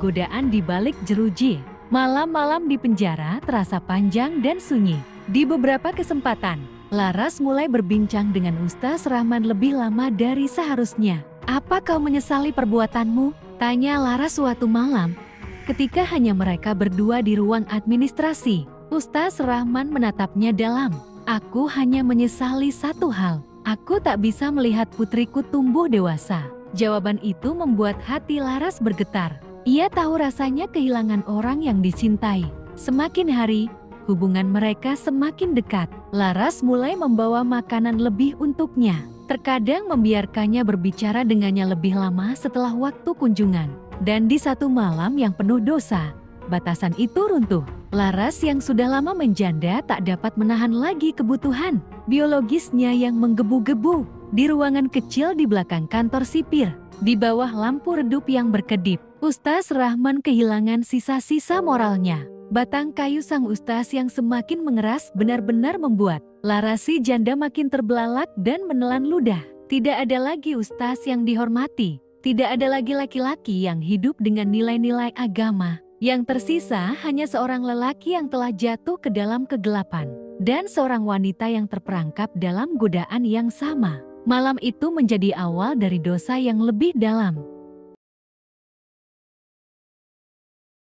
godaan di balik jeruji. Malam-malam di penjara terasa panjang dan sunyi. Di beberapa kesempatan, Laras mulai berbincang dengan Ustaz Rahman lebih lama dari seharusnya. "Apa kau menyesali perbuatanmu?" tanya Laras suatu malam. Ketika hanya mereka berdua di ruang administrasi, Ustaz Rahman menatapnya dalam. "Aku hanya menyesali satu hal. Aku tak bisa melihat putriku tumbuh dewasa." Jawaban itu membuat hati Laras bergetar. Ia tahu rasanya kehilangan orang yang dicintai. Semakin hari, hubungan mereka semakin dekat. Laras mulai membawa makanan lebih untuknya. Terkadang membiarkannya berbicara dengannya lebih lama setelah waktu kunjungan. Dan di satu malam yang penuh dosa, batasan itu runtuh. Laras yang sudah lama menjanda tak dapat menahan lagi kebutuhan biologisnya yang menggebu-gebu. Di ruangan kecil di belakang kantor sipir, di bawah lampu redup yang berkedip, Ustaz Rahman kehilangan sisa-sisa moralnya. Batang kayu sang ustaz yang semakin mengeras benar-benar membuat Laras si janda makin terbelalak dan menelan ludah. Tidak ada lagi ustaz yang dihormati. Tidak ada lagi laki-laki yang hidup dengan nilai-nilai agama. Yang tersisa hanya seorang lelaki yang telah jatuh ke dalam kegelapan. Dan seorang wanita yang terperangkap dalam godaan yang sama. Malam itu menjadi awal dari dosa yang lebih dalam.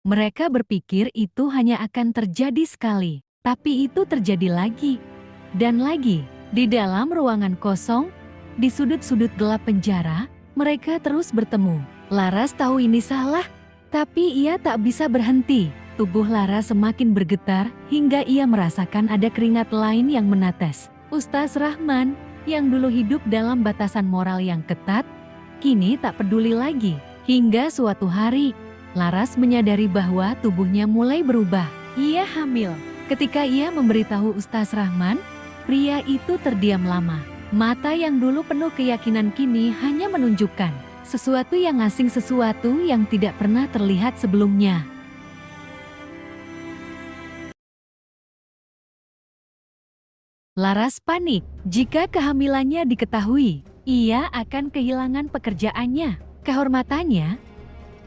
Mereka berpikir itu hanya akan terjadi sekali, tapi itu terjadi lagi dan lagi. Di dalam ruangan kosong, di sudut-sudut gelap penjara, mereka terus bertemu. Laras tahu ini salah, tapi ia tak bisa berhenti. Tubuh Laras semakin bergetar hingga ia merasakan ada keringat lain yang menetes. Ustaz Rahman, yang dulu hidup dalam batasan moral yang ketat, kini tak peduli lagi. Hingga suatu hari, Laras menyadari bahwa tubuhnya mulai berubah. Ia hamil. Ketika ia memberitahu Ustaz Rahman, pria itu terdiam lama. Mata yang dulu penuh keyakinan kini hanya menunjukkan sesuatu yang asing, sesuatu yang tidak pernah terlihat sebelumnya. Laras panik. Jika kehamilannya diketahui, ia akan kehilangan pekerjaannya, kehormatannya,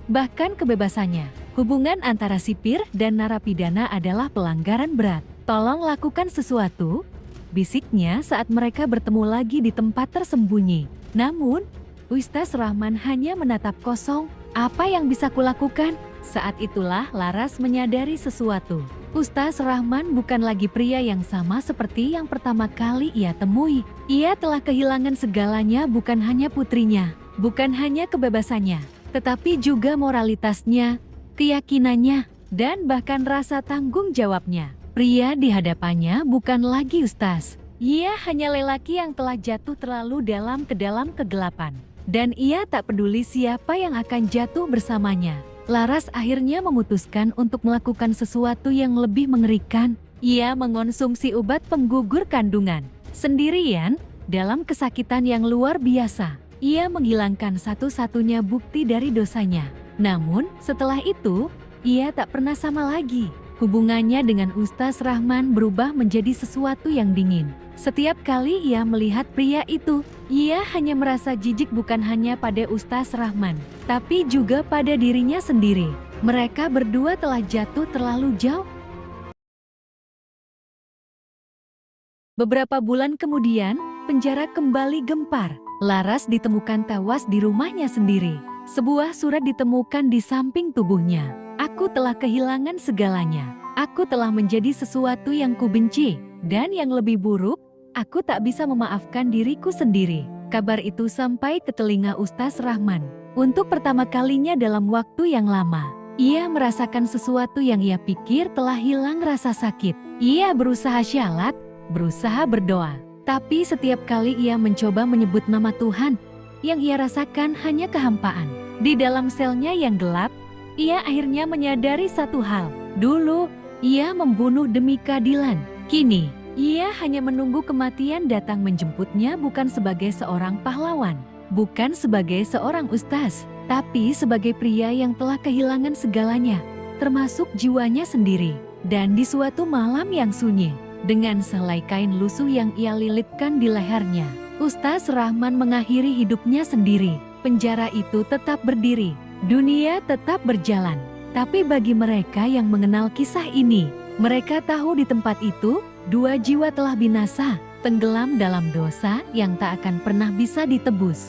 bahkan kebebasannya. Hubungan antara sipir dan narapidana adalah pelanggaran berat. "Tolong lakukan sesuatu," bisiknya saat mereka bertemu lagi di tempat tersembunyi. Namun, Ustaz Rahman hanya menatap kosong. "Apa yang bisa kulakukan?" Saat itulah Laras menyadari sesuatu. Ustaz Rahman bukan lagi pria yang sama seperti yang pertama kali ia temui. Ia telah kehilangan segalanya, bukan hanya putrinya, bukan hanya kebebasannya, tetapi juga moralitasnya, keyakinannya, dan bahkan rasa tanggung jawabnya. Pria di hadapannya bukan lagi ustaz. Ia hanya lelaki yang telah jatuh terlalu dalam ke dalam kegelapan. Dan ia tak peduli siapa yang akan jatuh bersamanya. Laras akhirnya memutuskan untuk melakukan sesuatu yang lebih mengerikan. Ia mengonsumsi obat penggugur kandungan. Sendirian, dalam kesakitan yang luar biasa. Ia menghilangkan satu-satunya bukti dari dosanya. Namun, setelah itu, ia tak pernah sama lagi. Hubungannya dengan Ustaz Rahman berubah menjadi sesuatu yang dingin. Setiap kali ia melihat pria itu, ia hanya merasa jijik, bukan hanya pada Ustaz Rahman, tapi juga pada dirinya sendiri. Mereka berdua telah jatuh terlalu jauh. Beberapa bulan kemudian, penjara kembali gempar. Laras ditemukan tewas di rumahnya sendiri. Sebuah surat ditemukan di samping tubuhnya. "Aku telah kehilangan segalanya. Aku telah menjadi sesuatu yang kubenci. Dan yang lebih buruk, aku tak bisa memaafkan diriku sendiri." Kabar itu sampai ke telinga Ustaz Rahman. Untuk pertama kalinya dalam waktu yang lama, ia merasakan sesuatu yang ia pikir telah hilang rasa sakit. Ia berusaha syalat, berusaha berdoa. Tapi setiap kali ia mencoba menyebut nama Tuhan, yang ia rasakan hanya kehampaan. Di dalam selnya yang gelap, ia akhirnya menyadari satu hal. Dulu, ia membunuh demi keadilan. Kini, ia hanya menunggu kematian datang menjemputnya, bukan sebagai seorang pahlawan, bukan sebagai seorang ustaz, tapi sebagai pria yang telah kehilangan segalanya, termasuk jiwanya sendiri. Dan di suatu malam yang sunyi, dengan sehelai kain lusuh yang ia lilitkan di lehernya, Ustaz Rahman mengakhiri hidupnya sendiri. Penjara itu tetap berdiri, Dunia tetap berjalan, tapi bagi mereka yang mengenal kisah ini, mereka tahu di tempat itu, 2 jiwa telah binasa, tenggelam dalam dosa yang tak akan pernah bisa ditebus.